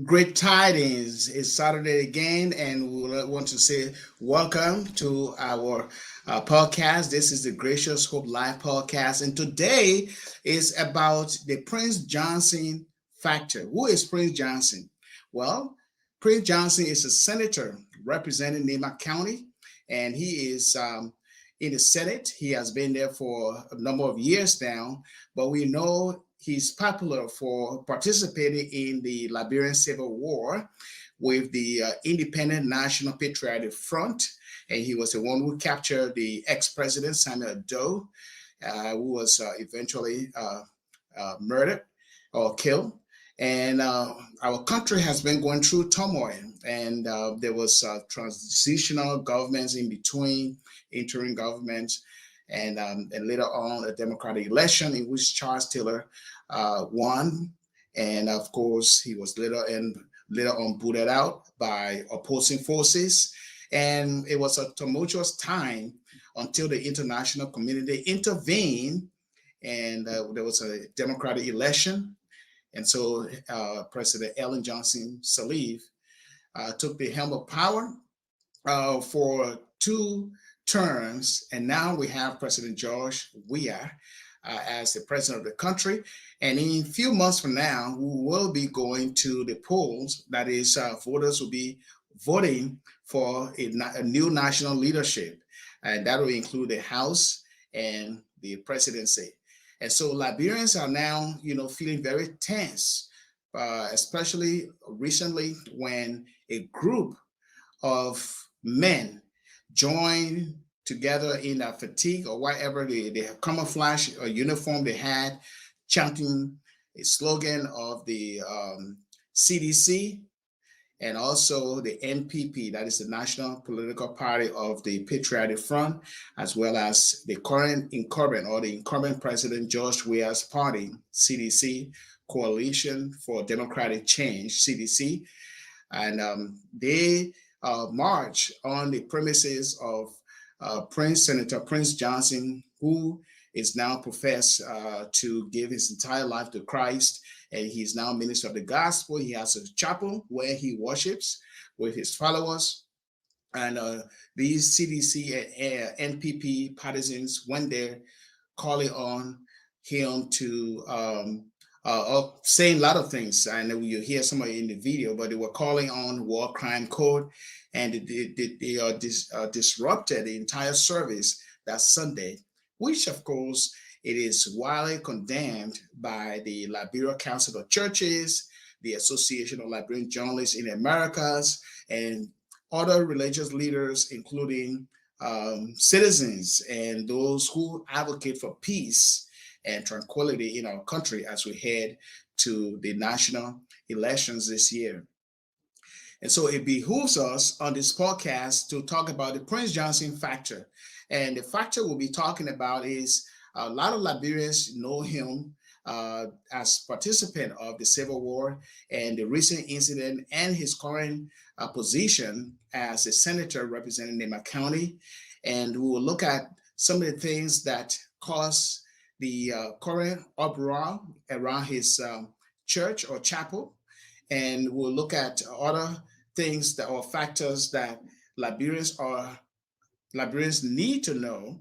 Great tidings. It's Saturday again, and we want to say welcome to our podcast. This is the Gracious Hope Live podcast, and today is about the Prince Johnson factor. Who is Prince Johnson? Well, Prince Johnson is a senator representing Nema County, and he is in the Senate. He has been there for a number of years now, but we know he's popular for participating in the Liberian Civil War with the Independent National Patriotic Front. And he was the one who captured the ex-president Samuel Doe, who was eventually murdered or killed. And our country has been going through turmoil, and there was transitional governments in between, interim governments, and later on a democratic election in which Charles Taylor won, and of course he was later on booted out by opposing forces, and it was a tumultuous time until the international community intervened, and there was a democratic election, and so President Ellen Johnson Sirleaf took the helm of power for 2 terms, and now we have President George Weah as the president of the country. And in a few months from now, we will be going to the polls. That is, voters will be voting for a new national leadership, and that will include the House and the presidency. And so Liberians are now, feeling very tense, especially recently when a group of men joined together in a fatigue or whatever the camouflage or uniform they had, chanting a slogan of the CDC and also the NPP, that is the National Political Party of the Patriotic Front, as well as the current incumbent or the incumbent president George Weah's party, CDC, Coalition for Democratic Change, CDC, and they march on the premises of Senator Prince Johnson, who is now professed to give his entire life to Christ, and he's now minister of the gospel. He has a chapel where he worships with his followers, and these CDC and NPP partisans went there calling on him to saying a lot of things. I know you hear somebody in the video, but they were calling on war crime code, and they disrupted the entire service that Sunday, which of course it is widely condemned by the Liberia Council of Churches, the Association of Liberian Journalists in the Americas, and other religious leaders, including citizens and those who advocate for peace and tranquility in our country as we head to the national elections this year. And so it behooves us on this podcast to talk about the Prince Johnson factor. And the factor we'll be talking about is a lot of Liberians know him as participant of the Civil War and the recent incident and his current position as a senator representing Nema County. And we will look at some of the things that cause the current uproar around his church or chapel. And we'll look at other things that are factors that Liberians need to know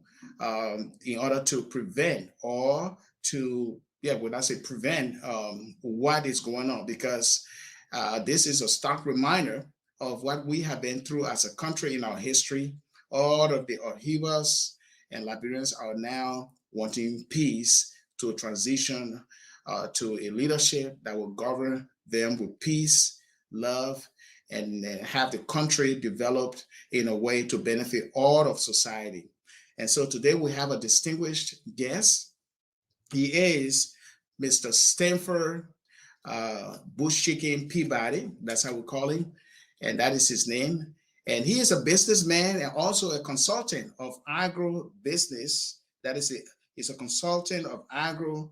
in order to prevent or to, when I say prevent, what is going on, because this is a stark reminder of what we have been through as a country in our history, all of the upheavals, and Liberians are now wanting peace to transition to a leadership that will govern them with peace, love, and have the country developed in a way to benefit all of society. And so today we have a distinguished guest. He is Mr. Stanford Bush Chicken Peabody. That's how we call him. And that is his name. And he is a businessman and also a consultant of agro business. That is it. He's a consultant of agro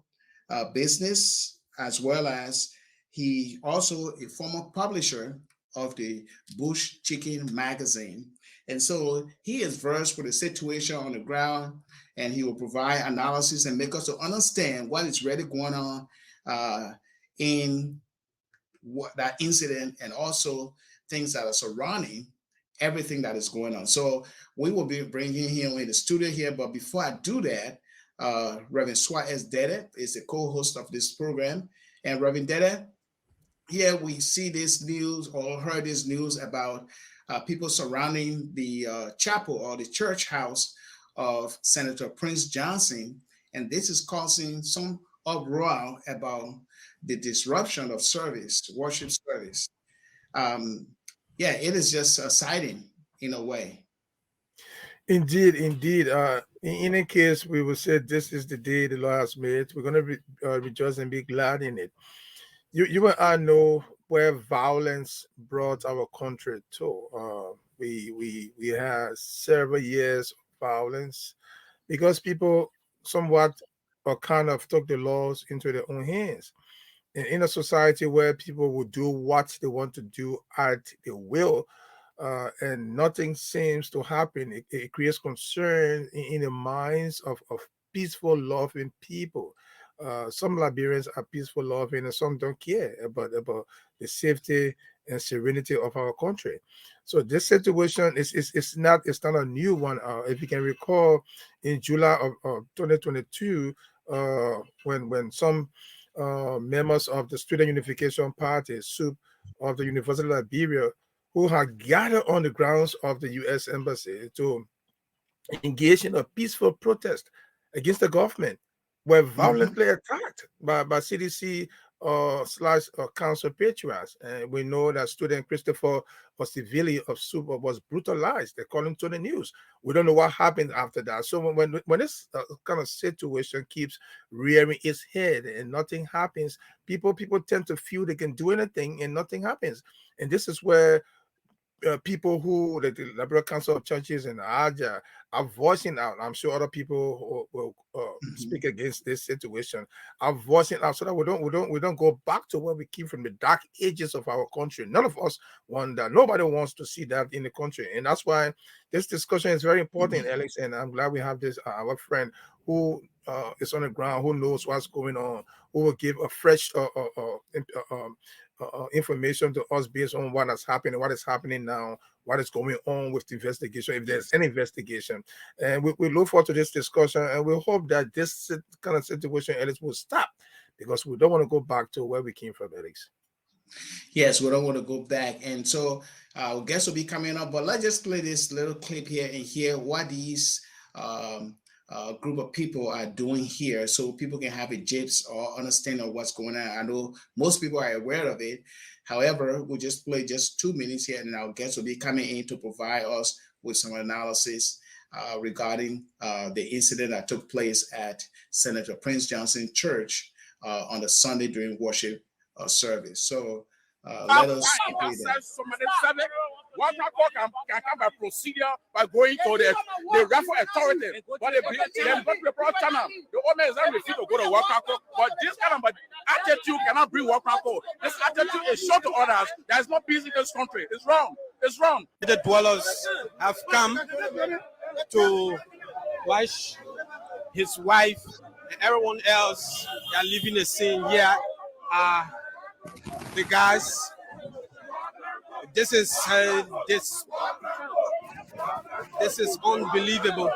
business, as well as he also a former publisher of the Bush Chicken magazine. And so he is versed with the situation on the ground, and he will provide analysis and make us to understand what is really going on in that incident and also things that are surrounding everything that is going on. So we will be bringing him in the studio here. But before I do that, Reverend Suarez Dede is the co-host of this program. And Reverend Dede, here we see this news or heard this news about people surrounding the chapel or the church house of Senator Prince Johnson. And this is causing some uproar about the disruption of service, worship service. Um, yeah, it is just exciting in a way. Indeed, indeed. In any case, we will say this is the day the Lord has made. We're going to rejoice and be glad in it. You and I know where violence brought our country to. We had several years of violence because people somewhat or kind of took the laws into their own hands. In a society where people will do what they want to do at their will, and nothing seems to happen, it creates concern in the minds of peaceful, loving people. Some Liberians are peaceful, loving, and some don't care about the safety and serenity of our country. So this situation is not a new one. If you can recall, in July of 2022, when some members of the Student Unification Party, SUP, of the University of Liberia, who had gathered on the grounds of the U.S. Embassy to engage in a peaceful protest against the government, were Mhm. violently attacked by CDC slash council patriots. And we know that student Christopher Osivilli of SUPA was brutalized, according to the news. We don't know what happened after that. So when this kind of situation keeps rearing its head and nothing happens, people tend to feel they can do anything and nothing happens. And this is where people who the Liberal Council of Churches and AJA are voicing out. I'm sure other people will Mhm. speak against this situation. Are voicing out so that we don't go back to where we came from, the dark ages of our country. None of us want that. Nobody wants to see that in the country, and that's why this discussion is very important, Alex. And I'm glad we have this our friend who is on the ground, who knows what's going on, who will give a fresh information to us based on what has happened, what is happening now, what is going on with the investigation, if there's Yes. any investigation. And we look forward to this discussion, and we hope that this kind of situation, Alex, will stop, because we don't want to go back to where we came from, Alex. Yes, we don't want to go back. And so our guests will be coming up, but let's just play this little clip here and hear what these um, group of people are doing here so people can have a gist or understanding of what's going on. I know most people are aware of it. However, we'll just play just 2 minutes here, and our guests will be coming in to provide us with some analysis regarding the incident that took place at Senator Prince Johnson Church on the Sunday during worship service. So let us play that. One can come by procedure by going to the rightful authority. But they brought China. The owner is not refused to go to work. But this kind of attitude cannot bring work. This attitude is shown to others. There is no peace in this country. It's wrong. It's wrong. The dwellers have come to watch his wife and everyone else that are living the scene here. The guys, this is this is unbelievable.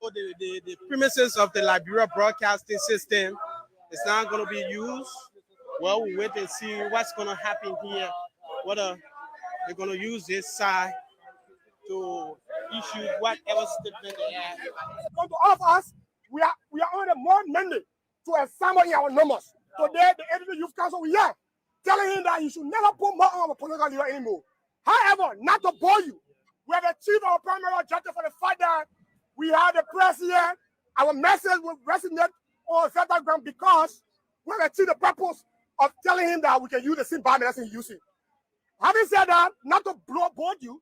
The premises of the Liberia broadcasting system is not going to be used. Well, we wait and see what's going to happen here. Whether they're going to use this side to issue whatever statement they have. Come to all of us, we are on a more Monday to examine our numbers. Today, the editor youth council, we are telling him that he should never put more on our political leader anymore. However, not to bore you, we have achieved our primary objective for the fact that we have the press here. Our message will resonate on federal ground because we have achieved the purpose of telling him that we can use the same Bible as he using. Having said that, not to bore you,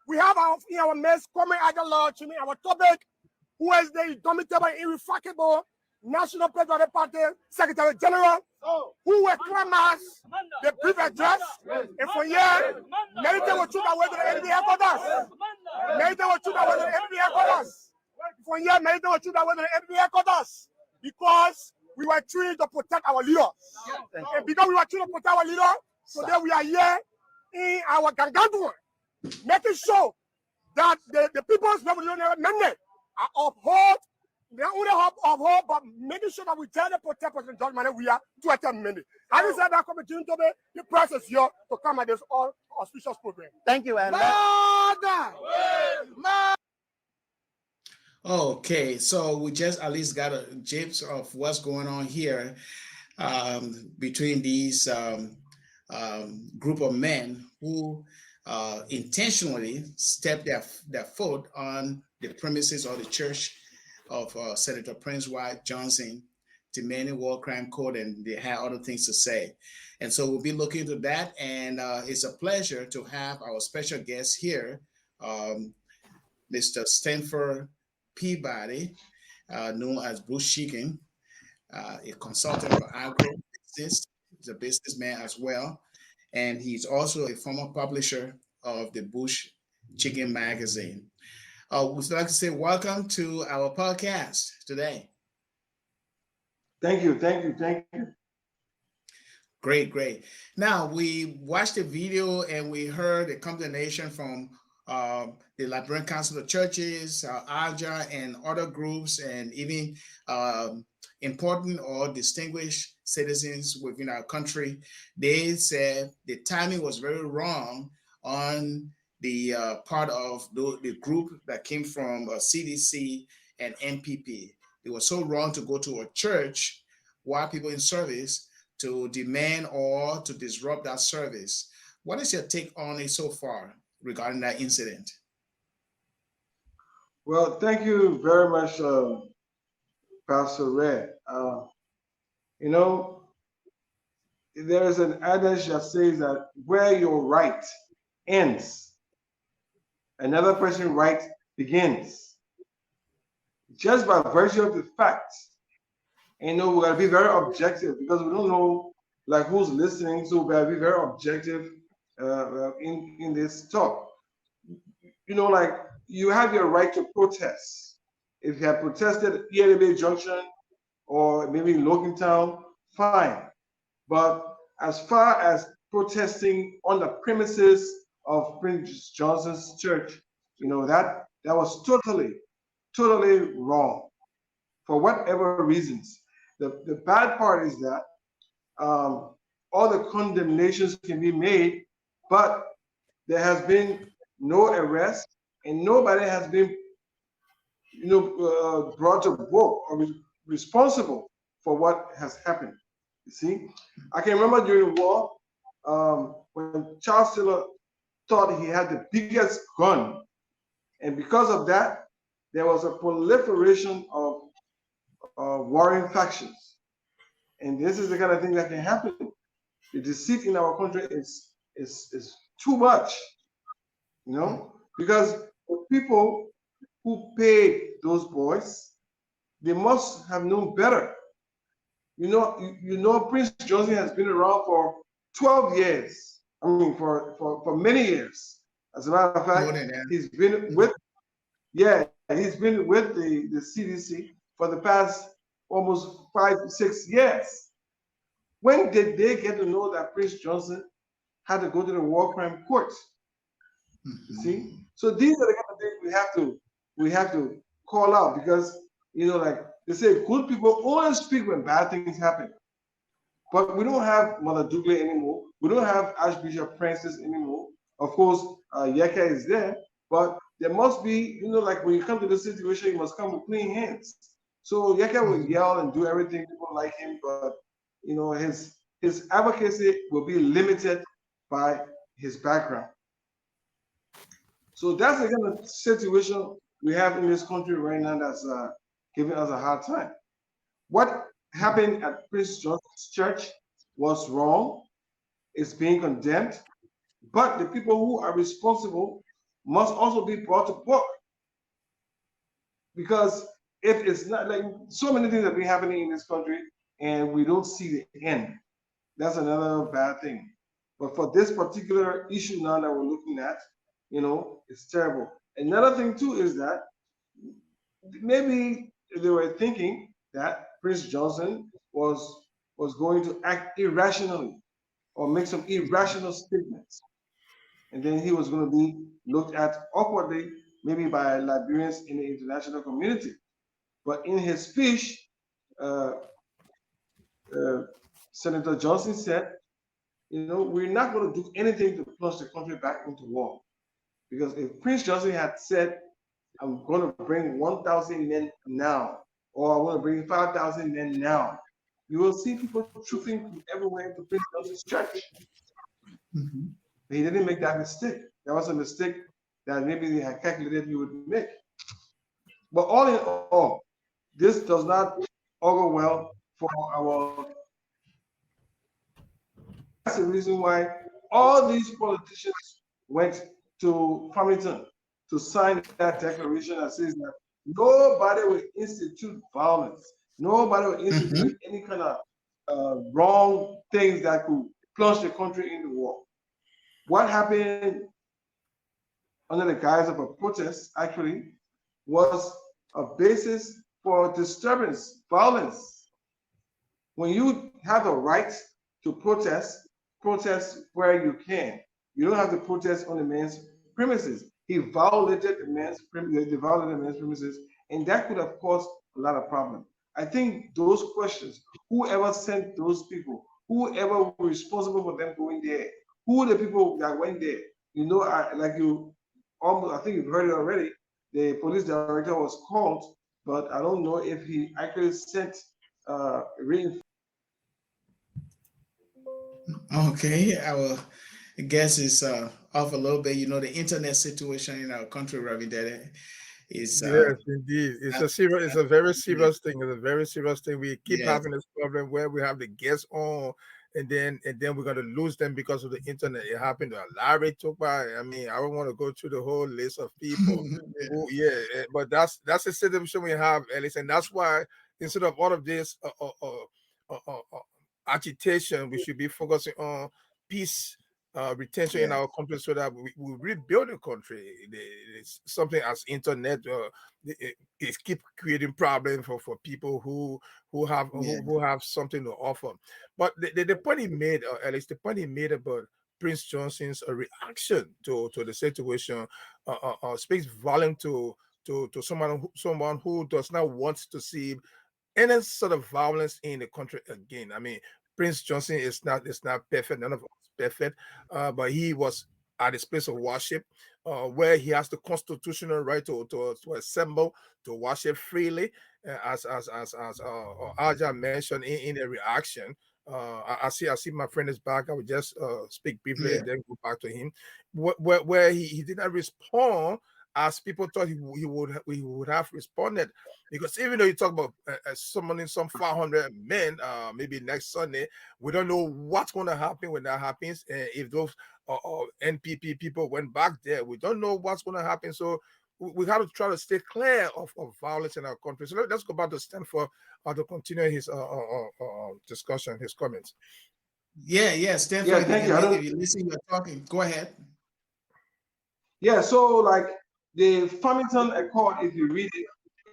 we have in our midst, Kwame Aguilar, our topic, who is the indomitable, irrefragable National Patriotic Party Secretary General, who were clamors the previous address, and for years, many things were true that went to the enemy headquarters. Many things were true that went to the enemy headquarters. For years, many things were true that went to the enemy headquarters. Because we were trying to protect our leaders. And because we were trying to protect our leader, today we are here in our Gangantua, making sure that the People's Revolutionary Mandate are upheld, not only uphold, but making sure that we try to protect President George Mane we are to attend Mandate. Having said that, coming to me, the press is here to come at this all auspicious program. Thank you, and Okay, so we just at least got a glimpse of what's going on here between these group of men who intentionally stepped their foot on the premises of the church of Senator Prince White Johnson, demanding war crime code, and they had other things to say. And so we'll be looking into that, and it's a pleasure to have our special guest here, Mr. Stanford Peabody, known as Bush Chicken, a consultant for agro business. He's a businessman as well. And he's also a former publisher of the Bush Chicken magazine. We'd like to say welcome to our podcast today. Thank you, thank you, thank you. Great, great. Now, we watched the video and we heard a condemnation from the Liberian Council of Churches, ALJA, and other groups, and even important or distinguished citizens within our country. They said the timing was very wrong on the part of the group that came from CDC and MPP. It was so wrong to go to a church while people in service to demand or to disrupt that service. What is your take on it so far regarding that incident? Well, thank you very much, Pastor Red. You know, there is an adage that says that where your right ends, another person's right begins. Just by virtue of the fact, you know, we gotta be very objective because we don't know like who's listening, so we gotta be very objective in this talk. You know, like you have your right to protest. If you have protested here at Bay Junction or maybe in Logan Town, fine. But as far as protesting on the premises of Prince Johnson's church, you know, that was totally wrong for whatever reasons. The bad part is that all the condemnations can be made, but there has been no arrest and nobody has been, you know, brought to book or responsible for what has happened. You see, I can remember during the war when Charles Taylor thought he had the biggest gun, and because of that, there was a proliferation of warring factions. And this is the kind of thing that can happen. The deceit in our country is too much, you know, because the people who paid those boys, they must have known better. You know, Prince Johnson has been around for 12 years. I mean, for many years. As a matter of fact, he's been with, he's been with the CDC for the past almost 5-6 years. When did they get to know that Prince Johnson had to go to the war crime court? You see, so these are the kind of things we have to call out, because you know, like they say, good people only speak when bad things happen. But we don't have Mother Dugley anymore. We don't have Archbishop Francis anymore. Of course, Yeka is there, but there must be, you know, like when you come to this situation, you must come with clean hands. So Yeka will yell and do everything, people like him, but you know, his advocacy will be limited by his background. So that's the kind of situation we have in this country right now that's giving us a hard time. What happened at Prince Johnson's church was wrong. It's being condemned, but the people who are responsible must also be brought to book, because if it's not like so many things that been happening in this country and we don't see the end, that's another bad thing. But for this particular issue now that we're looking at, it's terrible. Another thing too is that maybe they were thinking that Prince Johnson was going to act irrationally or make some irrational statements, and then he was going to be looked at awkwardly, maybe by Liberians in the international community. But in his speech, uh, uh, Senator Johnson said, we're not going to do anything to plunge the country back into war. Because if Prince Johnson had said, I'm going to bring 1,000 men now, or I want to bring 5,000 men now, you will see people trooping from everywhere to Prince Johnson's church. Mhm. He didn't make that mistake. That was a mistake that maybe they had calculated he would make. But all in all, this does not augur well for our. That's the reason why all these politicians went to Farmington to sign that declaration that says that nobody will institute violence, nobody will Mhm. institute any kind of wrong things that could plunge the country into war. What happened under the guise of a protest actually was a basis for disturbance, violence. When you have a right to protest, protest where you can. You don't have to protest on the man's premises. He violated the man's premises, they violated the man's premises, and that could have caused a lot of problems. I think those questions, whoever sent those people, whoever was responsible for them going there, who the people that went there, like you almost, I think you've heard it already. The police director was called, but I don't know if he actually sent reinforcements. Okay, our guess is off a little bit. The internet situation in our country, Ravi, that is Yes, indeed. It's not, a serious, it's not a very good. serious thing. It's a very serious thing. We keep Yes. having this problem where we have the guests on, and then we're gonna lose them because of the internet. It happened to Larry took by. I mean, I don't want to go through the whole list of people Yeah. who, yeah, but that's the situation we have, Alice, and that's why instead of all of this agitation, we should be focusing on peace, retention in Yeah. our country so that we rebuild the country. It's something as internet it keep creating problems for people Yeah. who have something to offer. But the point he made, at least the point he made about Prince Johnson's reaction to the situation speaks volume to someone who does not want to see any sort of violence in the country again. I mean, Prince Johnson is not perfect. None of us is perfect, but he was at his place of worship, where he has the constitutional right to assemble, to worship freely, as Aja mentioned in a reaction. I see my friend is back. I will just speak briefly Yeah. and then go back to him, where he did not respond as people thought he would have responded, because even though you talk about summoning some 500 men, maybe next Sunday, we don't know what's going to happen when that happens. If those NPP people went back there, we don't know what's going to happen. So we have to try to stay clear of violence in our country. So let's go back to Stanford to continue his discussion, his comments. Yeah. Yeah. Yeah, Stanford, if thank you you. I if don't. you listen, you're talking. Go ahead. Yeah, so like the Farmington Accord, if you read it,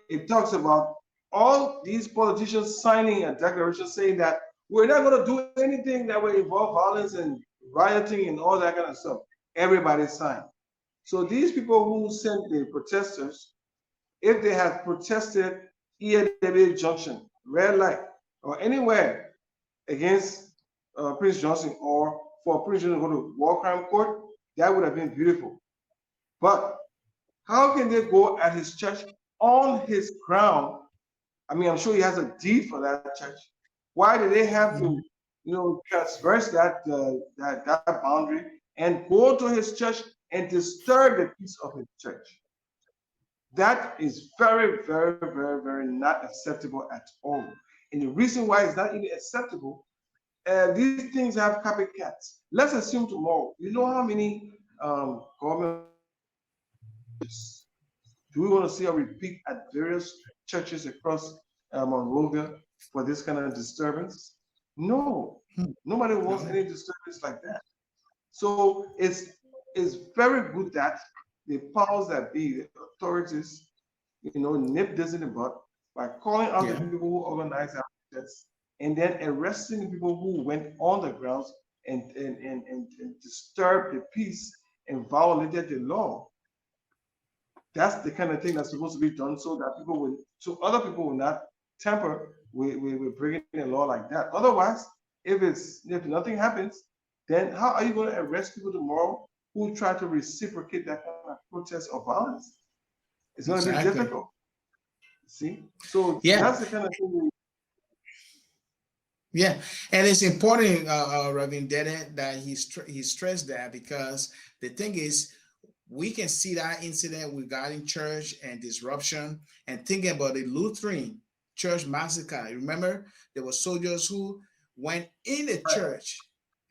it talks about all these politicians signing a declaration saying that we're not going to do anything that will involve violence and rioting and all that kind of stuff. Everybody signed. So these people who sent the protesters, if they had protested EAW Junction, red light, or anywhere against Prince Johnson or for Prince Johnson to go to war crime court, that would have been beautiful. But how can they go at his church on his ground? I mean, I'm sure he has a deed for that church. Why do they have Mhm. to, transverse that boundary and go to his church and disturb the peace of his church? That is very, very, very, very not acceptable at all. And the reason why it's not even acceptable, these things have copycats. Let's assume tomorrow. You know how many government do we want to see a repeat at various churches across Monrovia for this kind of disturbance? No, Hmm. nobody wants No. any disturbance like that. So it's very good that the powers that be, the authorities, nip this in the bud by calling out the Yeah. people who organize our protests and then arresting the people who went on the grounds and disturbed the peace and violated the law. That's the kind of thing that's supposed to be done so that so other people will not tamper with breaking a law like that. Otherwise, if nothing happens, then how are you going to arrest people tomorrow who try to reciprocate that kind of protest or violence? It's going to be Exactly. difficult. See, so Yeah. that's the kind of thing. Yeah, and it's important, Reverend Dede, that he stressed that, because the thing is, we can see that incident regarding church and disruption, and thinking about the Lutheran church massacre. Remember, there were soldiers who went in the church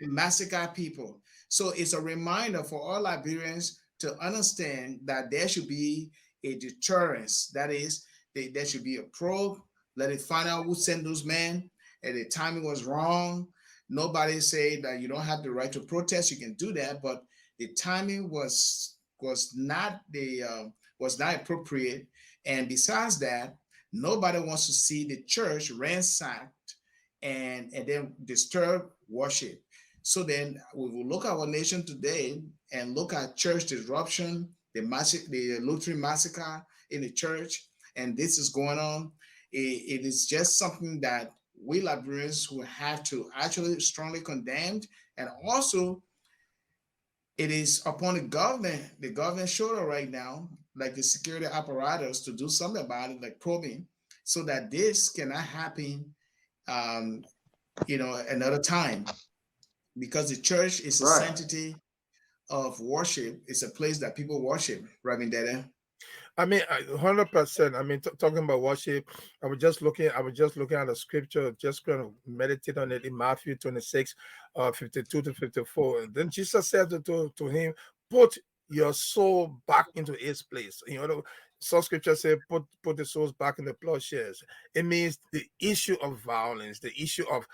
and massacred people. So it's a reminder for all Liberians to understand that there should be a deterrence. That is, there should be a probe. Let it find out who sent those men, and the timing was wrong. Nobody said that you don't have the right to protest. You can do that, but the timing was not appropriate. And besides that, nobody wants to see the church ransacked and then disturb worship. So then we will look at our nation today and look at church disruption, the Lutheran massacre in the church, and this is going on. It is just something that we Liberians will have to actually strongly condemn, and also it is upon the government shoulder right now, like the security apparatus, to do something about it, like probing, so that this cannot happen, um, another time. Because the church is a Right. sanctity of worship. It's a place that people worship, Rabbi Dede. I mean, 100%. I mean, talking about worship, I was just looking at the scripture, just kind of meditate on it in Matthew 26, 52 to 54. And then Jesus said to him, put your soul back into its place. Some scripture say, put the souls back in the plowshares. It means the issue of violence, the issue of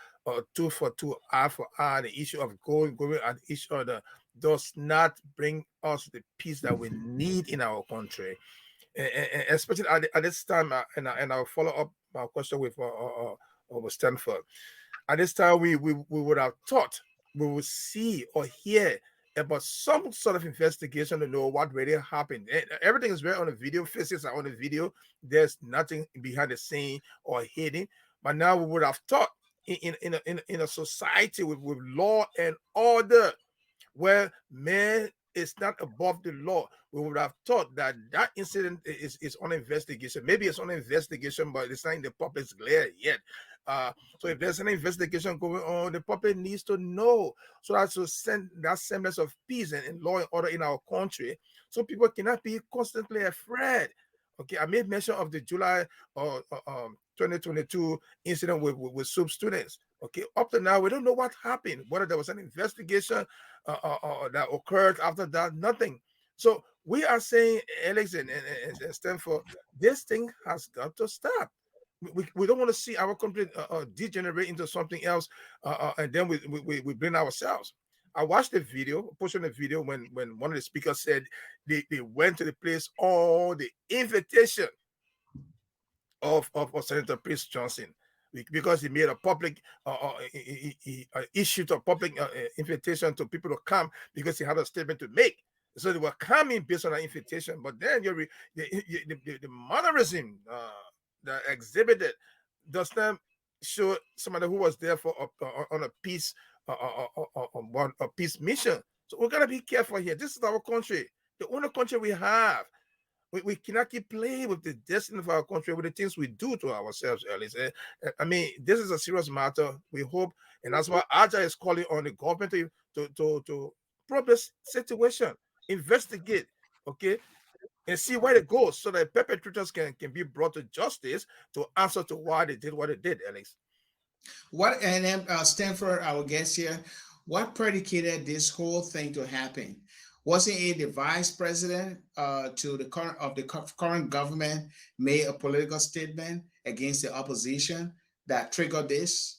two for two, eye for eye, the issue of going at each other does not bring us the peace that we need in our country, and especially at this time, and I'll follow up my question with Stanford. At this time, we would have thought we would see or hear about some sort of investigation to know what really happened. Everything is right on the video. Faces are on the video. There's nothing behind the scene or hidden. But now we would have thought in a society with law and order, where man is not above the law, we would have thought that that incident is on investigation. Maybe it's on investigation, but it's not in the public's glare yet. So if there's an investigation going on, the public needs to know, so as to send that semblance of peace and law and order in our country, so people cannot be constantly afraid. Okay, I made mention of the July 2022 incident with SUP students. Okay, up to now, we don't know what happened, whether there was an investigation that occurred after that, nothing. So we are saying, Alex and Stanford, this thing has got to stop. We don't want to see our country degenerate into something else, and then we blame ourselves. I watched the video, pushing the video when one of the speakers said they went to the place on the invitation of Senator Chris Johnson, because he made a public he issued a public invitation to people to come because he had a statement to make. So they were coming based on an invitation, but then the mannerism that exhibited does not show somebody who was there for on a peace on a peace mission. So we gotta be careful here. This is our country, the only country we have. We cannot keep playing with the destiny of our country, with the things we do to ourselves, Alice. I mean, this is a serious matter. We hope, and that's why Aja is calling on the government to probe this situation, investigate, okay, and see where it goes, so that perpetrators can be brought to justice to answer to why they did what they did, Alex. What and then Stanford, our guest here, what predicated this whole thing to happen? Wasn't it the vice president to the current government made a political statement against the opposition that triggered this?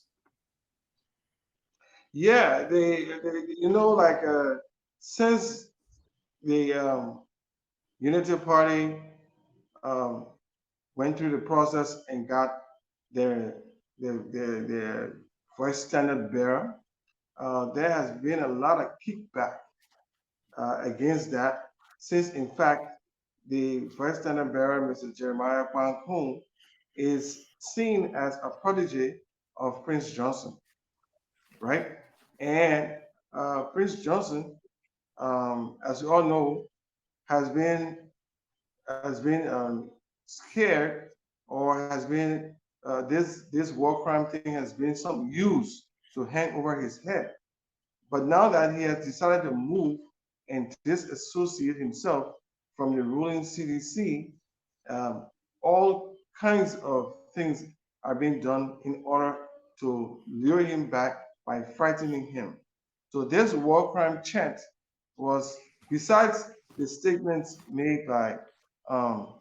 Yeah, like since the Unity Party um, went through the process and got their their first standard bearer, there has been a lot of kickback against that, since in fact the first standard bearer, Mr. Jeremiah Pankun, is seen as a protege of Prince Johnson, right? And Prince Johnson, as you all know, has been scared, or has been this war crime thing has been some use to hang over his head. But now that he has decided to move and disassociate himself from the ruling CDC, um, all kinds of things are being done in order to lure him back by frightening him. So this war crime chant was, besides the statements made by um,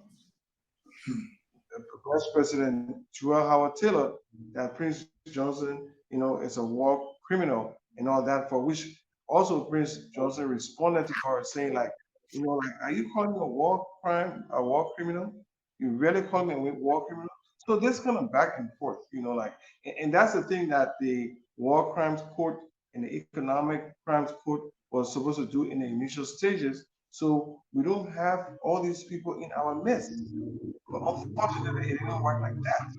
Vice President Joel Howard Taylor, that Prince Johnson, is a war criminal and all that, for which also Prince Johnson responded to her saying like, like, are you calling me a war criminal? You really call me a war criminal? So this kind of back and forth, like, and that's the thing that the war crimes court and the economic crimes court was supposed to do in the initial stages. So we don't have all these people in our midst. But unfortunately, it didn't work like that.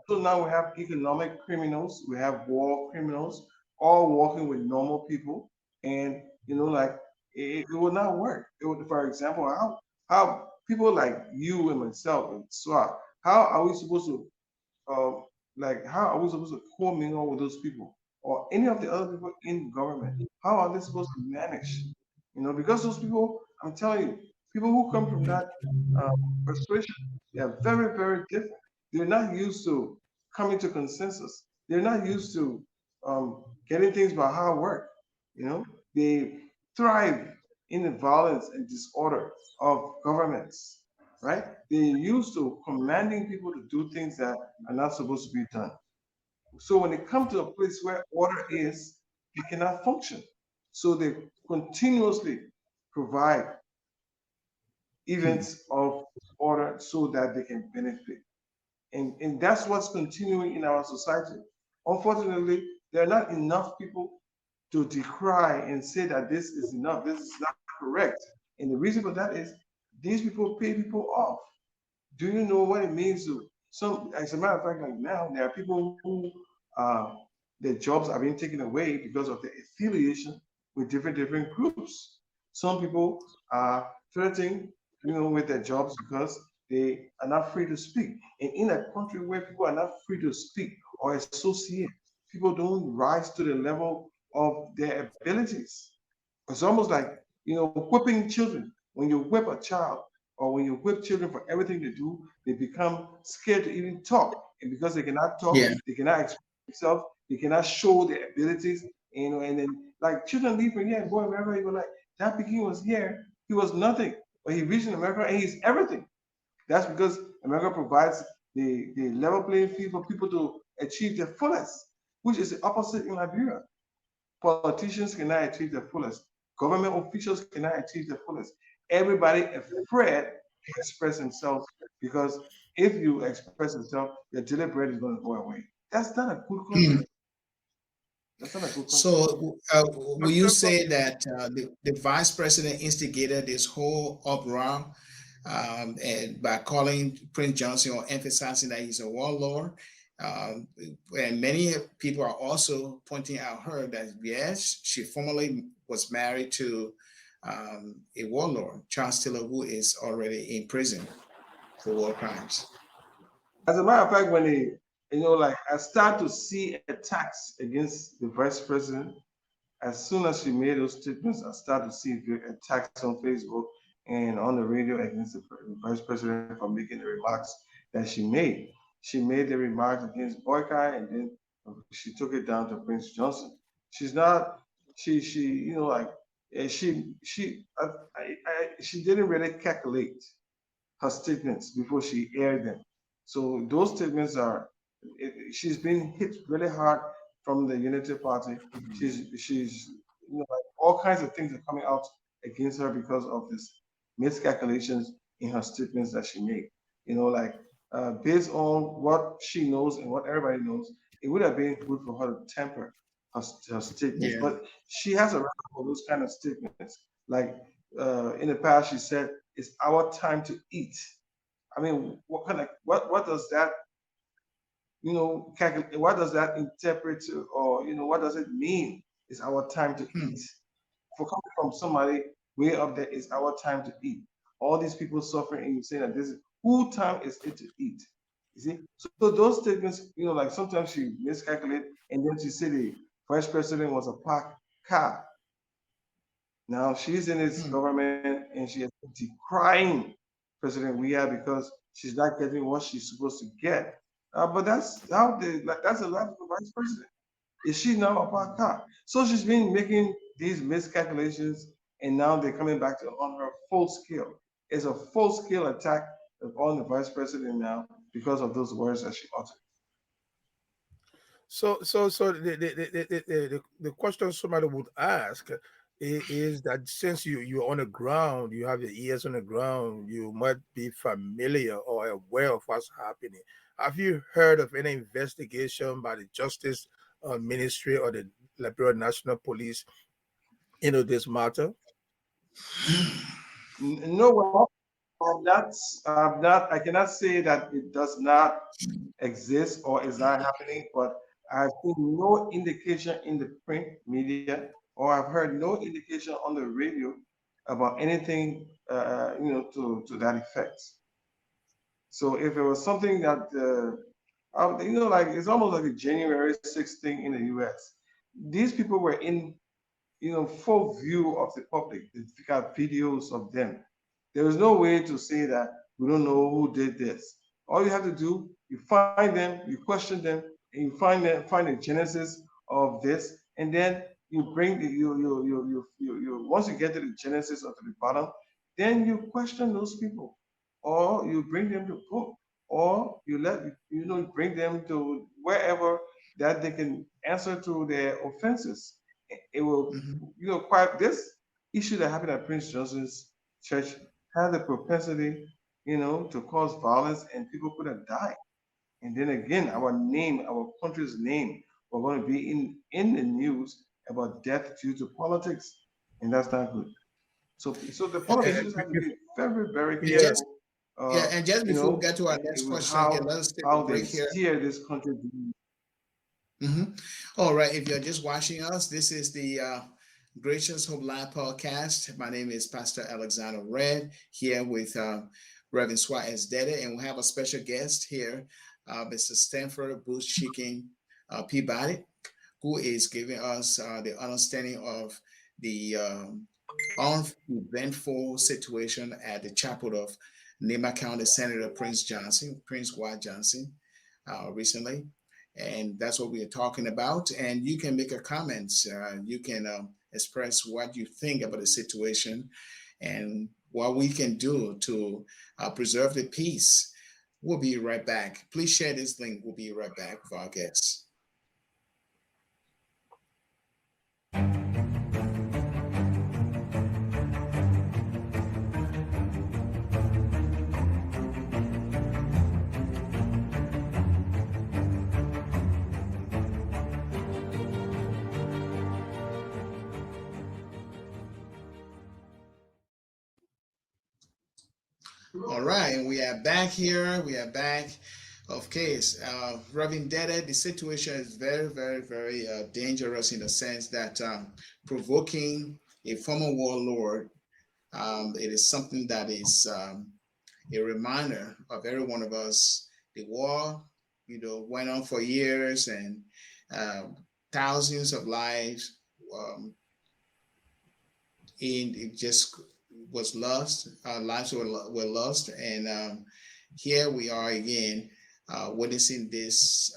So now we have economic criminals, we have war criminals, all working with normal people, and like it would not work. It would, for example, how people like you and myself and Swat, how are we supposed to uh, how are we supposed to commingle with those people or any of the other people in government? How are they supposed to manage? Because those people, I'm telling you, people who come from that uh, persuasion, they are very, very different. They're not used to coming to consensus. They're not used to getting things by hard work. They thrive in the violence and disorder of governments, right? They're used to commanding people to do things that are not supposed to be done. So when they come to a place where order is, they cannot function. So they continuously provide events of order so that they can benefit. And that's what's continuing in our society. Unfortunately, there are not enough people to decry and say that this is enough, this is not correct. And the reason for that is these people pay people off. Do you know what it means to some? As a matter of fact, like now, there are people who their jobs are being taken away because of their affiliation with different groups. Some people are flirting, with their jobs because they are not free to speak. And in a country where people are not free to speak or associate, people don't rise to the level of their abilities. It's almost like, whipping children. When you whip a child or when you whip children for everything they do, they become scared to even talk. And because they cannot talk, Yeah. they cannot express themselves, they cannot show their abilities, and then like children leave from here and go to America, you go like, that Peking was here, he was nothing. But he reached in America and he's everything. That's because America provides the level playing field for people to achieve their fullest, which is the opposite in Liberia. Politicians cannot achieve their fullest. Government officials cannot achieve their fullest. Everybody afraid to express themselves because if you express yourself, your daily bread is going to go away. That's not a good country. That's not a good country. So, will you say that the vice president instigated this whole uproar and by calling Prince Johnson or emphasizing that he's a warlord? Um, and many people are also pointing out her that yes, she formerly was married to a warlord, Charles Taylor, who is already in prison for war crimes. As a matter of fact, when they, like I start to see attacks against the vice president, as soon as she made those statements, I started to see attacks on Facebook and on the radio against the vice president for making the remarks that she made. She made the remarks against Boykai, and then she took it down to Prince Johnson. She's not, she, like, she didn't really calculate her statements before she aired them. So those statements are, she's been hit really hard from the Unity Party. She's like all kinds of things are coming out against her because of this miscalculations in her statements that she made. Like based on what she knows and what everybody knows, it would have been good for her to temper her statements. Yeah. But she has a record for those kind of statements. Like in the past, she said, "It's our time to eat." I mean, what does that calculate? What does that interpret to, or what does it mean? It's our time to Hmm. eat. For coming from somebody way up there, it's our time to eat. All these people suffering, and you say that this is who time is it to eat? You see, so those statements, like sometimes she miscalculate, and then she say the vice president was a parked car. Now she's in his Hmm. government and she is decrying President Weah because she's not getting what she's supposed to get. But that's how that's the life of the vice president. Is she now a part car? So she's been making these miscalculations, and now they're coming back to on her full scale. It's a full scale attack on the vice president now because of those words that she uttered. So the question somebody would ask is that since you're on the ground, you have your ears on the ground, you might be familiar or aware of what's happening. Have you heard of any investigation by the Justice Ministry or the Liberian National Police into this matter? No, well, I cannot say that it does not exist or is not happening, but I've seen no indication in the print media or I've heard no indication on the radio about anything, to that effect. So if it was something that, like it's almost like a January 6th thing in the U.S. These people were in full view of the public. If you got videos of them, there is no way to say that we don't know who did this. All you have to do, you find them, you question them, and you find the genesis of this, and then you bring the, you once you get to the genesis or to the bottom, then you question those people, or you bring them to book, or you bring them to wherever that they can answer to their offenses. It will, Mhm. quite this issue that happened at Prince Johnson's church had the propensity, to cause violence and people could have died. And then again, our name, our country's name, we're going to be in the news about death due to politics, and that's not good. So the And, politicians have to be very, very and Yeah, just careful, yeah, and just before we get to our next with question here, let us take a how they break here. steer this country. All right, if you're just watching us, this is the Gracious Hope Live podcast. My name is Pastor Alexander Red here with Reverend Suarez Dede, and we have a special guest here, Mr. Stanford Chicken Peabody, who is giving us the understanding of the uneventful situation at the chapel of Nema County Senator Prince White Johnson, recently. And that's what we are talking about. And you can make a comment. You can express what you think about the situation and what we can do to preserve the peace. We'll be right back. Please share this link. We'll be right back with our guests. All right, and we are back here. We are back. Okay, Reverend Dede, the situation is very, very, very dangerous in the sense that provoking a former warlord, it is something that is a reminder of every one of us. The war, went on for years and thousands of lives, and it just was lost. Lives were lost, and here we are again, witnessing this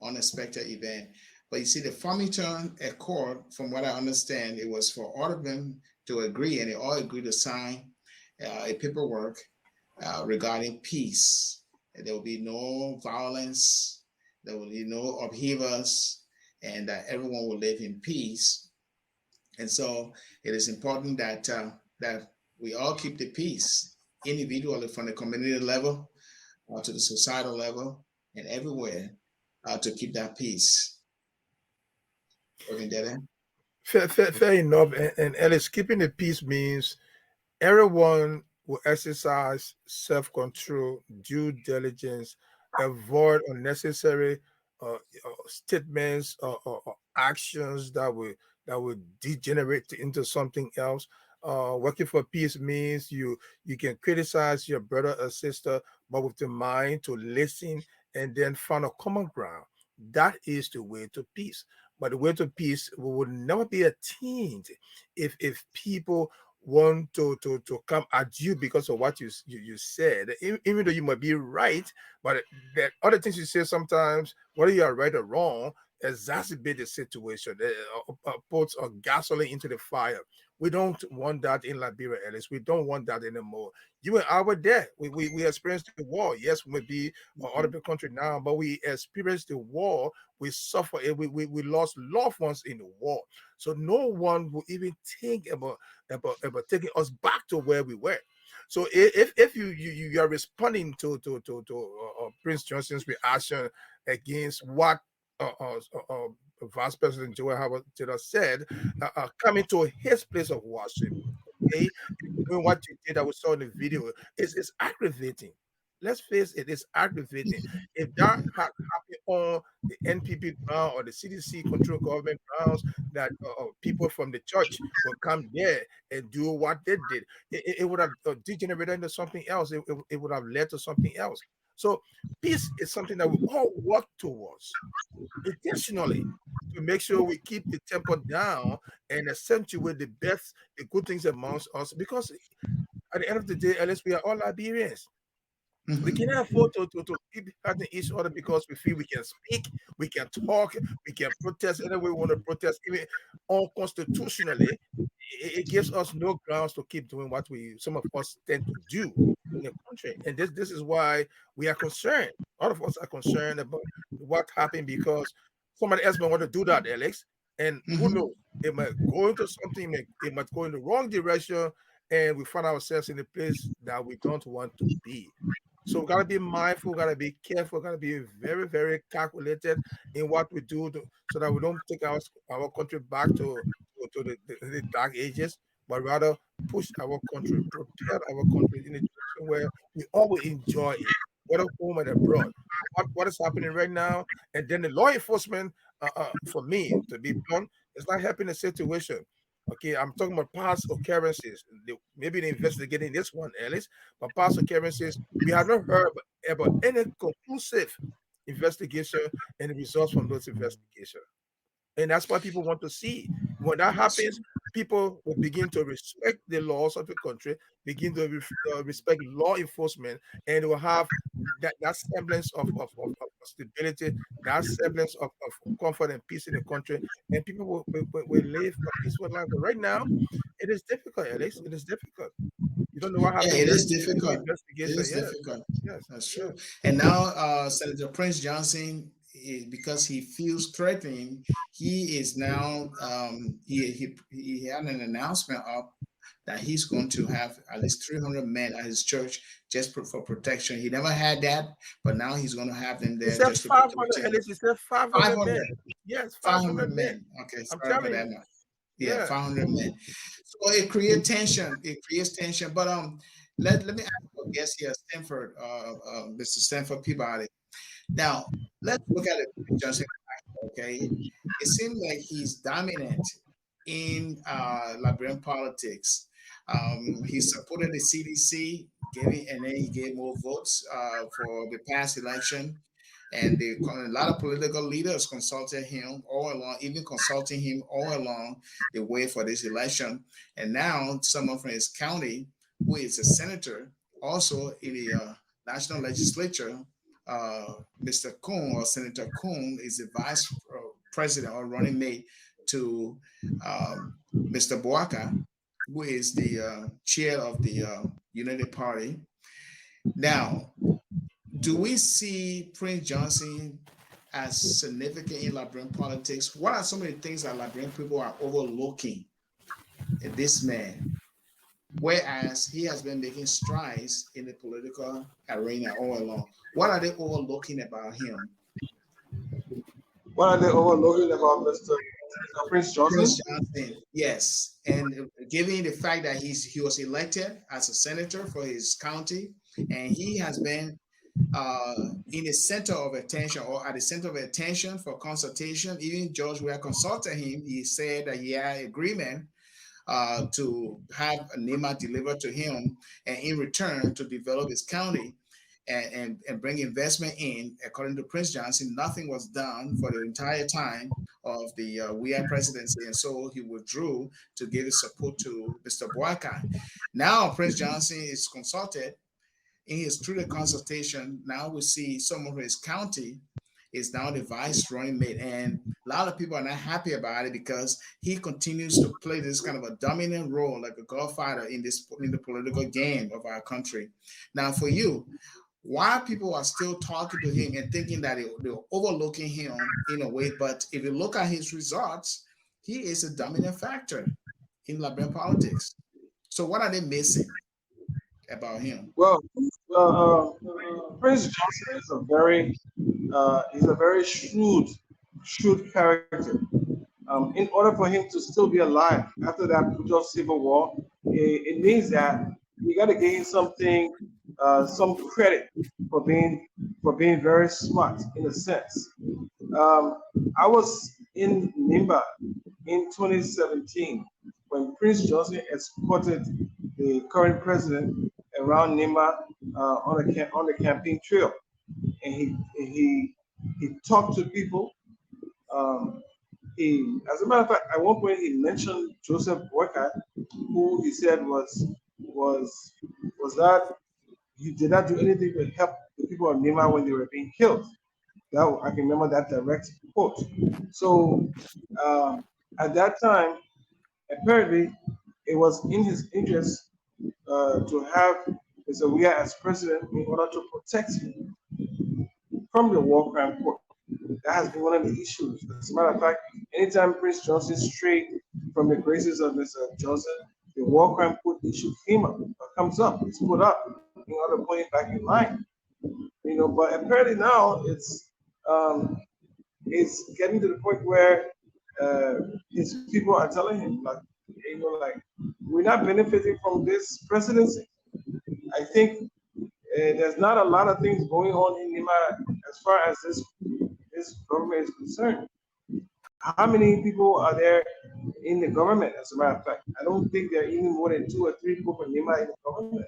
unexpected event. But you see, the Farmington Accord, from what I understand, it was for all of them to agree, and they all agreed to sign a paperwork regarding peace. There will be no violence, there will be no upheavals, and everyone will live in peace. And so it is important that we all keep the peace individually from the community level to the societal level and everywhere to keep that peace. Working that in. Fair enough. And Ellis, keeping the peace means everyone will exercise self control, due diligence, avoid unnecessary statements or actions that will degenerate into something else. Working for peace means you can criticize your brother or sister, but with the mind to listen and then find a common ground. That is the way to peace. But the way to peace will never be attained if people want to come at you because of what you said, even though you might be right, but that other things you say sometimes, whether you are right or wrong, exacerbate the situation, puts gasoline into the fire. We don't want that in Liberia, Ellis. We don't want that anymore. You and I were there. We experienced the war. Yes, we may be out of the country now, but we experienced the war. We suffered it. We lost loved ones in the war. So no one will even think about taking us back to where we were. So if you are responding to Prince Johnson's reaction against what Vice President Joel Howard Taylor said, coming to his place of worship, okay, doing what you did that we saw in the video, is aggravating. Let's face it, it's aggravating. If that had happened on the NPP ground or the CDC control government grounds, that people from the church will come there and do what they did, it would have degenerated into something else. It would have led to something else. So peace is something that we all work towards intentionally to make sure we keep the tempo down and accentuate the good things amongst us. Because at the end of the day, at least we are all Liberians. We Mhm. cannot afford to keep hurting each other because we feel we can speak, we can talk, we can protest any way we want to protest, even unconstitutionally. It gives us no grounds to keep doing what we some of us tend to do in the country. And this is why we are concerned. All of us are concerned about what happened because somebody else might want to do that, Alex. And who Mhm. knows? It might go into something, it might go in the wrong direction, and we find ourselves in a place that we don't want to be. So we gotta be mindful, gotta be careful, gotta be very, very calculated in what we do so that we don't take our country back to the dark ages, but rather push our country, prepare our country in a direction where we all will enjoy it, whether home and abroad. What is happening right now, and then the law enforcement, for me to be blunt, is not helping the situation. Okay, I'm talking about past occurrences. Maybe they're investigating this one, Alice, but past occurrences, we have not heard about any conclusive investigation and the results from those investigations. And that's what people want to see. When that happens, people will begin to respect the laws of the country, begin to respect law enforcement, and will have that semblance of stability, that semblance of comfort and peace in the country, and people will live a peaceful life. But right now, it is difficult, Alex. It is difficult. You don't know what Yeah, happened it is yesterday in the difficult. It investigation. is Yes, difficult. yes, That's yes. true. And now, Senator Prince Johnson, because he feels threatened, he is now he had an announcement up that he's going to have at least 300 men at his church just for protection. He never had that, but now he's going to have them He there said just to protect 500, him. Alex. He said 500 men. 500, Yes, 500 500 men. men. Okay, I'm sorry for telling that. you. Yeah, Yeah. 500 men. So it creates tension. It creates tension. But let me ask our guest here, Stanford, Mr. Stanford Peabody. Now let's look at it, Johnson. Okay, it seems like he's dominant in Liberian politics. He supported the CDC, giving, and then he gave more votes for the past election. And a lot of political leaders consulted him all along, even consulting him all along the way for this election. And now someone from his county, who is a senator, also in the national legislature, Mr. Kuhn or Senator Kuhn is the vice president or running mate to Mr. Boaka, who is the chair of the United Party. Now, do we see Prince Johnson as significant in Liberian politics? What are some of the things that Liberian people are overlooking in this man? Whereas he has been making strides in the political arena all along. What are they overlooking about him? What are they overlooking about Mr. Prince Johnson? Prince Johnson, yes, and given the fact that he was elected as a senator for his county, and he has been in the center of attention or at the center of attention for consultation. Even George, we consulted him. He said that he had agreement to have a NEMA delivered to him, and in return to develop his county and bring investment in. According to Prince Johnson, nothing was done for the entire time of the WEA presidency, and so he withdrew to give his support to Mr. Boakai. Now Prince Johnson is consulted. In his through the consultation, now we see some of his county is now the vice running mate, and a lot of people are not happy about it because he continues to play this kind of a dominant role, like a godfather in the political game of our country. Now, for you, why people are still talking to him and thinking that they're overlooking him in a way, but if you look at his results, he is a dominant factor in Liberian politics. So, what are they missing about him? Well, Prince Johnson is he's a very shrewd character. In order for him to still be alive after that brutal civil war, it means that you got to give him some credit for being very smart in a sense. I was in Nimba in 2017 when Prince Johnson escorted the current president around Nimba on the campaign trail, and he talked to people. As a matter of fact, at one point he mentioned Joseph Boyka, who he said was that he did not do anything to help the people of Nimba when they were being killed. I can remember that direct quote. So at that time, apparently, it was in his interest to have Mr. Weah as president in order to protect him from the war crime court. That has been one of the issues. As a matter of fact, anytime Prince Johnson strayed from the graces of Mr. Johnson, the war crime court issue comes up, it's put up in order to put it back in line. But apparently now it's getting to the point where his people are telling him, like, we're not benefiting from this presidency. I think there's not a lot of things going on in Nima as far as this government is concerned. How many people are there in the government, as a matter of fact? I don't think there are even more than 2 or 3 people from Nima in the government,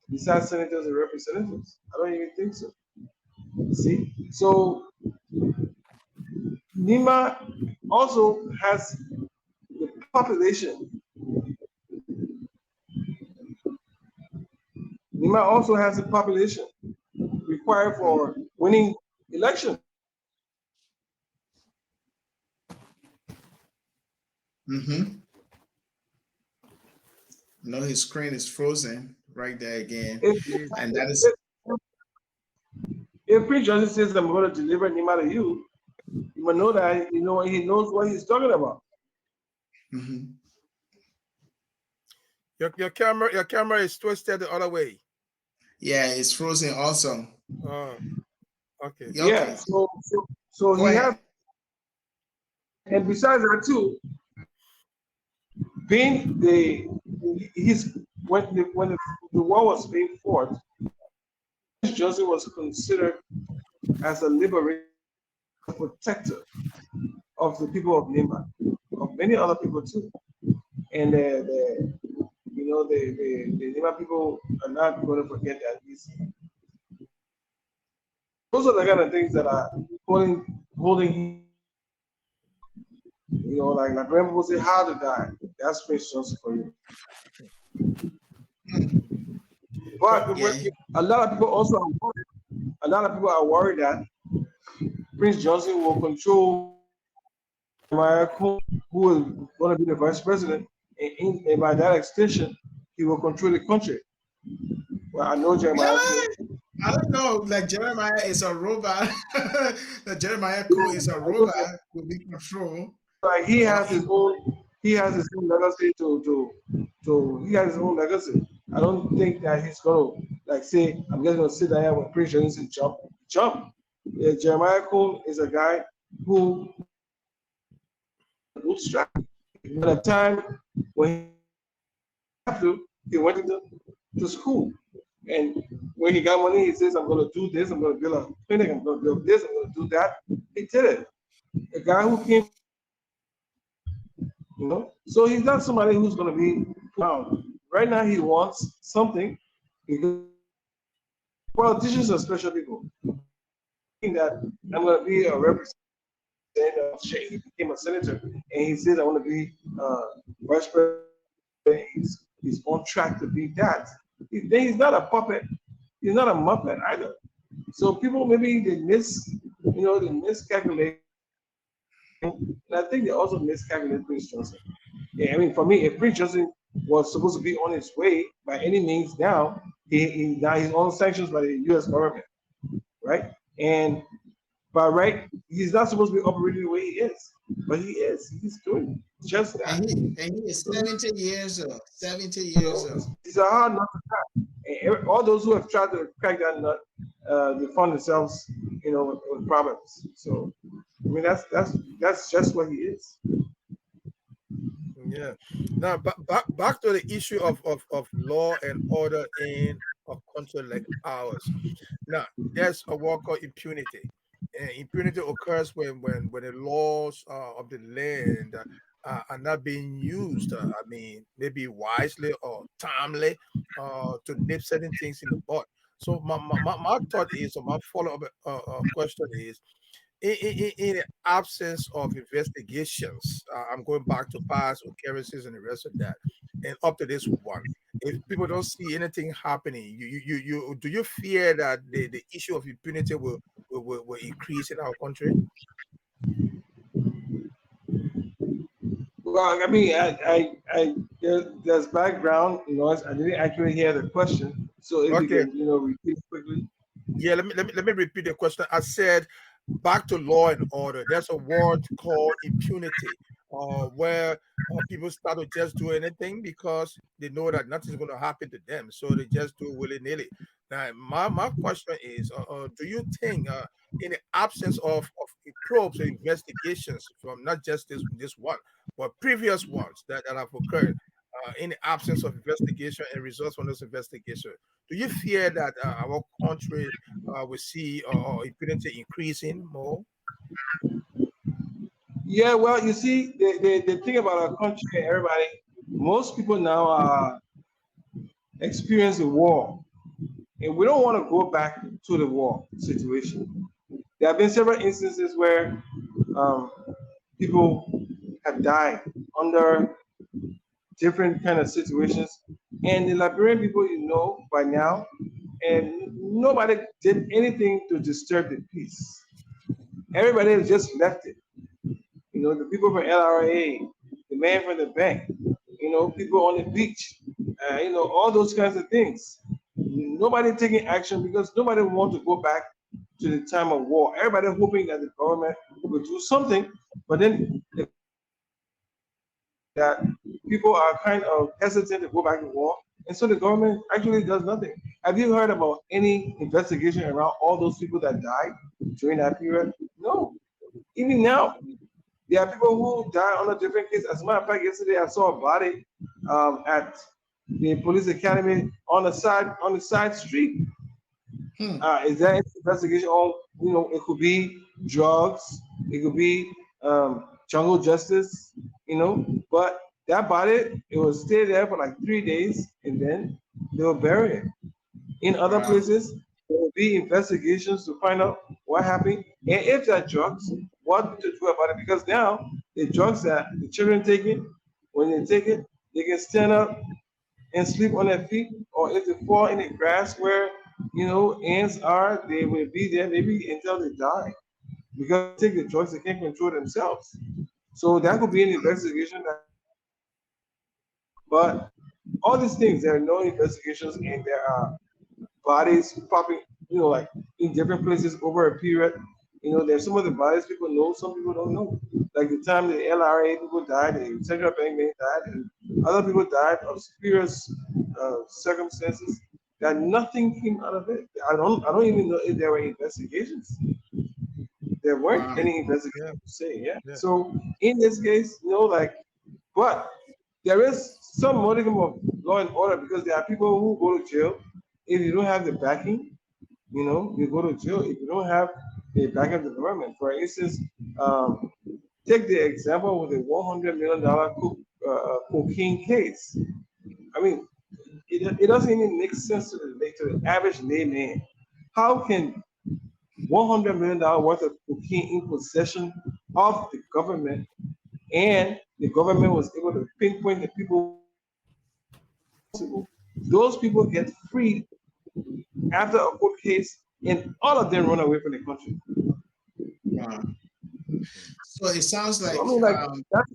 besides senators and representatives. I don't even think so. See? So Nima also has the population. Nima also has a population required for winning election. No, his screen is frozen right there again. And that is if Prince Johnson says, I'm going to deliver Nima to you, you will know that he knows what he's talking about. Your camera is twisted the other way. Yeah, it's frozen also. Okay. Yeah. So he has, and besides that too, being when the war was being fought, Johnson was considered as a liberator, protector of the people of Nimba, of many other people too, and the Nimba people are not going to forget that easily. Those are the kind of things that are holding him. Like when people say how to die, that's Prince Johnson for you. But a lot of people are worried that Prince Johnson will control Jeremiah Cohen, who is going to be the vice president, and by that extension, he will control the country. Well, I know Jeremiah Cohen. Really? I don't know. Like Jeremiah is a robot. That Jeremiah Yeah, Cole is a I know robot will be control. like Or he has his own legacy to he has his own legacy. I don't think that he's gonna like say I'm just gonna sit there with Prince Johnson and jump. Yeah, Jeremiah Cole is a guy who bootstrap. At a time when he have to, he went to school. And when he got money, he says, I'm gonna do this, I'm gonna build a clinic, I'm gonna build this, I'm gonna do that. He did it. A guy who came, so he's not somebody who's gonna be down. Right now he wants something because politicians are special people. That I'm gonna be a representative of Shay. He became a senator and he says I want to be vice president. He's on track to be that. He's not a puppet. He's not a muppet either. So people maybe they miscalculate. And I think they also miscalculate Prince Johnson. Yeah, I mean, for me, if Prince Johnson was supposed to be on his way by any means now, now he's on sanctions by the U.S. government, right? And by right, he's not supposed to be operating the way he is, but he is. He's doing just that. and he is 70 years old. 70 You years know, old. these are hard not to crack. And all those who have tried to crack that nut, they find themselves, with problems. So, I mean, that's just what he is. Yeah. Now, back to the issue of law and order in a country like ours. Now, there's a word called impunity. And impunity occurs when the laws of the land are not being used. I mean, maybe wisely or timely to nip certain things in the bud. So my thought is, or my follow-up question is, in the absence of investigations, I'm going back to past occurrences and the rest of that, and up to this one. If people don't see anything happening, you do you fear that the issue of impunity will increase in our country? Well, I mean, there's background noise. I didn't actually hear the question, so if you Okay. can, repeat quickly. Yeah, let me repeat the question. I said back to law and order. There's a word called impunity, where people start to just do anything because they know that nothing's going to happen to them, so they just do willy nilly. Now, my question is, do you think, in the absence of probes or investigations from not just this one, but previous ones that have occurred, in the absence of investigation and results from those investigations, do you fear that our country will see impunity increasing more? Yeah, well, you see, the thing about our country and everybody, most people now are experiencing war, and we don't want to go back to the war situation. There have been several instances where um, people have died under different kind of situations, and the Liberian people, by now, and nobody did anything to disturb the peace. Everybody has just left it. The people from LRA, the man from the bank, people on the beach, all those kinds of things. Nobody taking action because nobody wants to go back to the time of war. Everybody hoping that the government will do something, but then that people are kind of hesitant to go back to war, and so the government actually does nothing. Have you heard about any investigation around all those people that died during that period? No. Even now, there are people who die on a different case. As a matter of fact, yesterday I saw a body at the police academy on the side street. Hmm. Is there any investigation on? It could be drugs, it could be jungle justice, But that body, it will stay there for like 3 days, and then they will bury it. In other Wow. places, there will be investigations to find out what happened, and if there are drugs, what to do about it. Because now the drugs that the children taking, when they take it, they can stand up and sleep on their feet, or if they fall in the grass where ants are, they will be there maybe until they die because they take the drugs they can't control themselves. So that could be an investigation. But all these things, there are no investigations, and there are bodies popping, like in different places over a period. There's some of the bodies people know, some people don't know. Like the time the LRA people died, the Central Bank men died, and other people died of serious circumstances. That nothing came out of it. I don't even know if there were investigations. There weren't Wow. any Yeah, investigations to say, yeah. yeah. So in this case, but there is some modicum of law and order because there are people who go to jail if you don't have the backing. You go to jail if you don't have the backing of the government. For instance, um, take the example with the $100 million cocaine case. I mean, it doesn't even make sense to the average layman. How can $100 million worth of cocaine in possession of the government, and the government was able to pinpoint the people responsible? Those people get freed after a court case, and all of them run away from the country. Wow. So it sounds So like I mean, like that's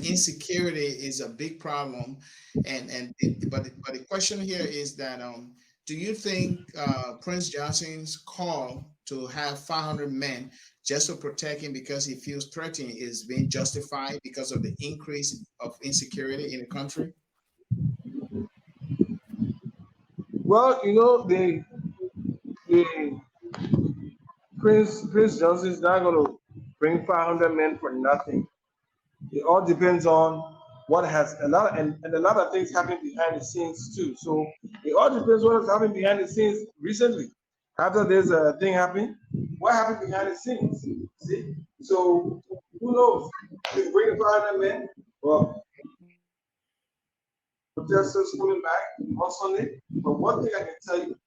insecurity is a big problem, but the question here is that do you think Prince Johnson's call to have 500 men just to protect him because he feels threatened is being justified because of the increase of insecurity in the country? well, the Prince Johnson is not going to bring 500 men for nothing. It all depends on what has a lot and a lot of things happen behind the scenes too. So it all depends what has happened behind the scenes recently. After there's a thing happening, what happened behind the scenes? See, so who knows? If bring the 500 men, well, protesters coming back on Sunday. But one thing I can tell you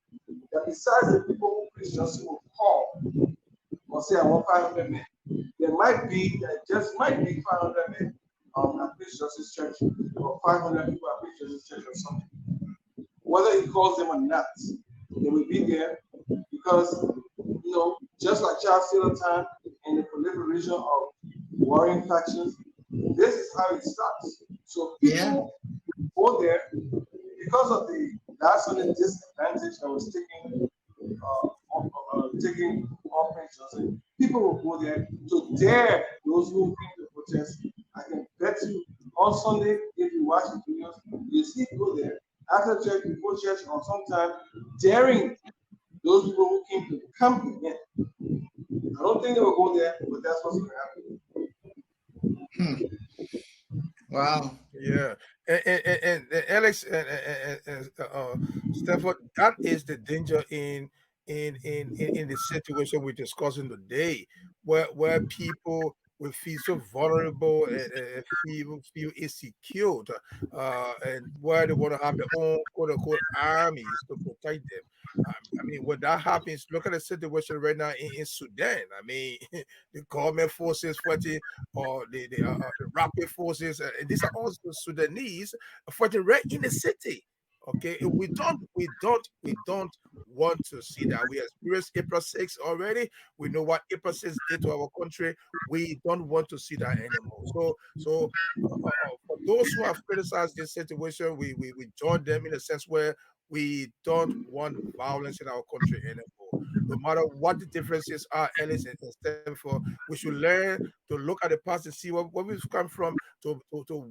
that besides the people who Chris Johnson will call or say I want 500 men, there just might be 500 men at Chris Johnson's church or 500 people at Chris Johnson's church or something. Whether he calls them or not, they will be there because, just like Charles Taylor time and the proliferation of warring factions, this is how it starts. So Yeah. people go there because of the last minute disadvantage that was taking off Johnson. People will go there to dare those who came to protest. I can bet you on Sunday, if you watch the videos, you see people there after church, before church, or sometime daring those people who came to come again. I don't think they will go there, but that's what's going to happen. Hmm. Wow. Yeah, and Alex and Stanford, that is the danger in the situation we're discussing today, where people will feel so vulnerable and feel insecure, and where they want to have their own quote unquote armies to protect them. I mean, when that happens, look at the situation right now in Sudan. I mean, the government forces fighting or the rapid forces, and these are also Sudanese fighting right in the city. Okay, we don't want to see that. We experienced April 6 already. We know what April 6 did to our country. We don't want to see that anymore. For those who have criticized this situation, we join them in a sense where we don't want violence in our country anymore. No matter what the differences are, Ellis and Stanford, we should learn to look at the past and see where we've come from to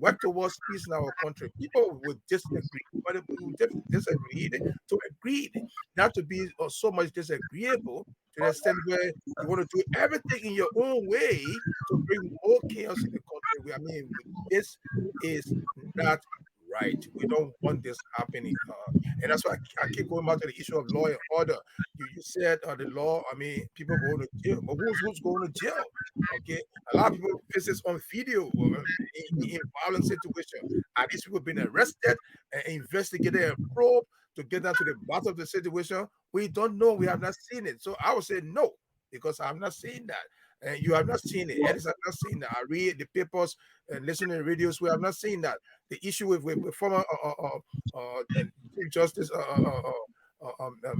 work towards peace in our country. People would disagree, but we would disagree to agree, not to be so much disagreeable to the extent where you want to do everything in your own way to bring more chaos in the country. I mean, this is not right. We don't want this happening. And that's why I keep going back to the issue of law and order. You said the law, I mean, people going to jail, but who's going to jail? Okay, a lot of people face this on video in violent situation. Are these people being arrested and investigated and probed to get down to the bottom of the situation? We don't know. We have not seen it. So I would say no, because I'm not seeing that. And you have not seen it. Ellis have not seen that. I read the papers and listen to the radios. We have not seen that. The issue with former Chief Justice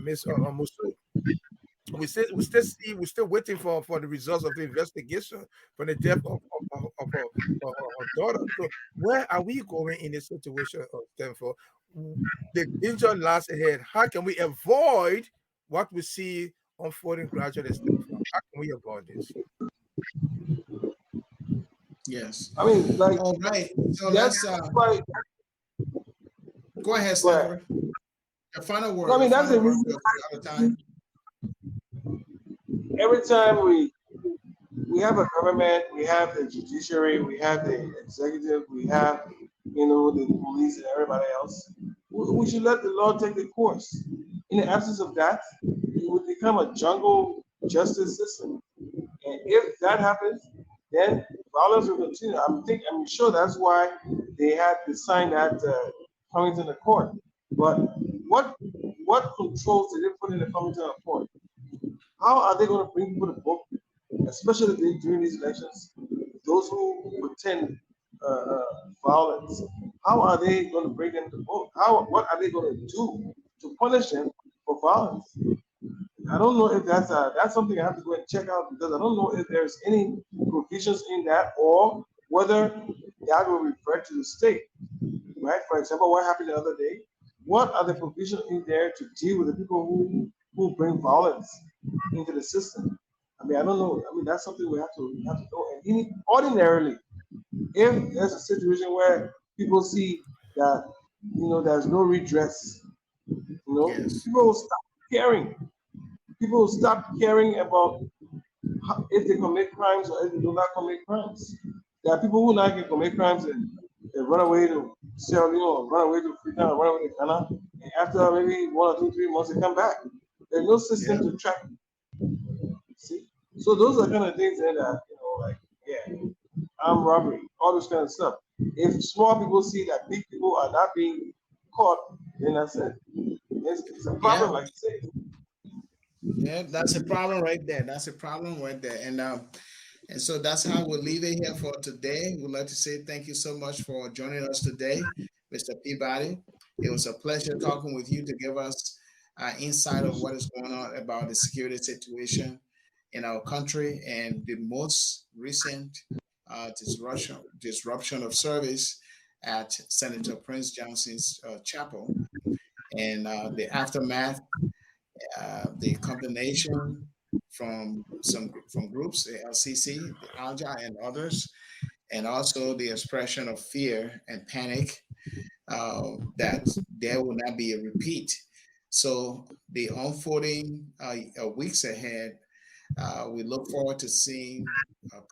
Miss Musu, we're still waiting for the results of the investigation for the death of our daughter. So where are we going in this situation of Stanford? The danger lies ahead. How can we avoid what we see unfolding gradually at Stanford? How can we avoid this? Yes. I mean, like, All right. So that's let's why. go ahead, Go ahead. Stanford. Your final No, I word. Your mean, that's the final word. reason. We're out of time. Every time we have a government, we have the judiciary, we have the executive, we have, the police and everybody else. We should let the law take the course. In the absence of that, it would become a jungle justice system. And if that happens, then violence will continue. I'm sure that's why they had to sign that Covington Accord. But what controls did they put in the Covington Accord? How are they going to bring people to book, especially during these elections? Those who pretend violence, how are they going to bring them to book? What are they going to do to punish them for violence? I don't know if that's something I have to go and check out, because I don't know if there's any provisions in that, or whether that will refer to the state, right? For example, what happened the other day? What are the provisions in there to deal with the people who bring violence into the system? I mean, I don't know. I mean, that's something we have to know. And ordinarily, if there's a situation where people see that there's no redress, Yes. people will stop caring. People will stop caring about if they commit crimes or if they do not commit crimes. There are people who not can commit crimes and they run away to Sierra Leone, or run away to Freetown, or run away to Ghana, and after maybe 1 or 2, 3 months they come back. There's no system Yeah. to track. See, so those are kind of things that like, yeah, armed robbery, all this kind of stuff. If small people see that big people are not being caught, then that's it. It's a Yeah. problem, like you say. Yeah. That's a problem right there. That's a problem right there. And so that's how we'll leave it here for today. We'd like to say thank you so much for joining us today, Mr. Peabody. It was a pleasure talking with you to give us insight of what is going on about the security situation in our country and the most recent disruption of service at Senator Prince Johnson's chapel, and the aftermath, the condemnation from groups, the LCC, the Alja, and others, and also the expression of fear and panic that there will not be a repeat. So the unfolding weeks ahead, we look forward to seeing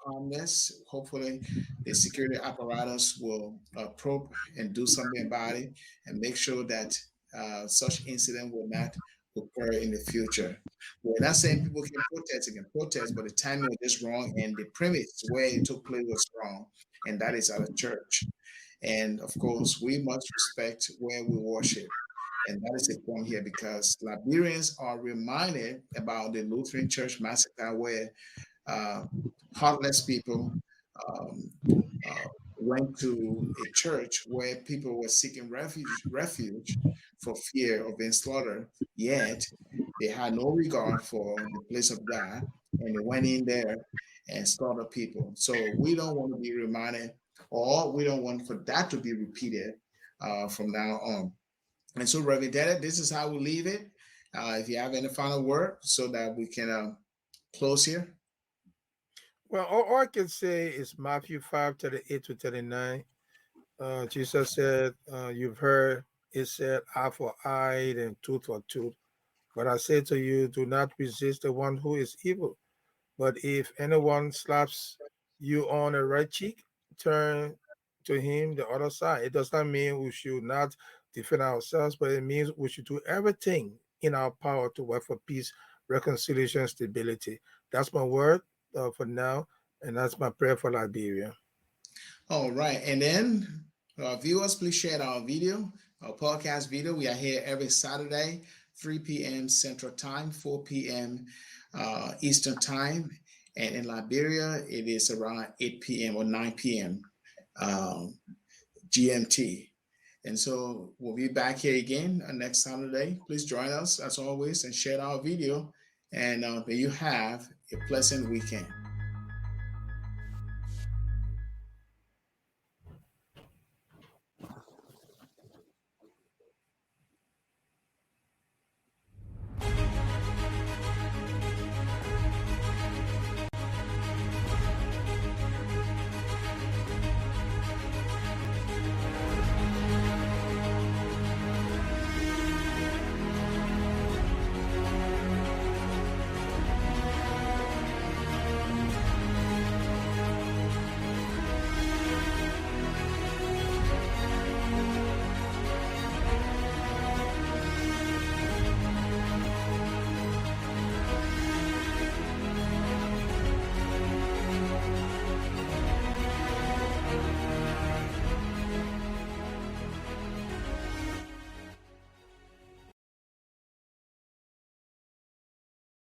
calmness. Hopefully, the security apparatus will probe and do something about it and make sure that such incident will not occur in the future. We're not saying people can protest, but the timing is just wrong, and the premise where it took place was wrong, and that is at a church. And of course, we must respect where we worship. And that is the point here, because Liberians are reminded about the Lutheran Church massacre, where uh, heartless people um, uh, went to a church where people were seeking refuge for fear of being slaughtered. Yet they had no regard for the place of God, and they went in there and slaughtered people. So we don't want to be reminded, or we don't want for that to be repeated from now on. And so, Reverend Dada, this is how we leave it. If you have any final word, so that we can close here. Well, all I can say is Matthew 5:38-39. Jesus said, you've heard it said, eye for eye and tooth for tooth. But I say to you, do not resist the one who is evil. But if anyone slaps you on the right cheek, turn to him the other side. It does not mean we should not defend ourselves, but it means we should do everything in our power to work for peace, reconciliation, stability. That's my word for now, and that's my prayer for Liberia. All right. And then, viewers, please share our video, our podcast video. We are here every Saturday, 3 p.m. Central Time, 4 p.m. Eastern Time. And in Liberia, it is around 8 p.m. or 9 p.m. GMT. And so we'll be back here again next Saturday. Please join us as always and share our video. and may you have a pleasant weekend.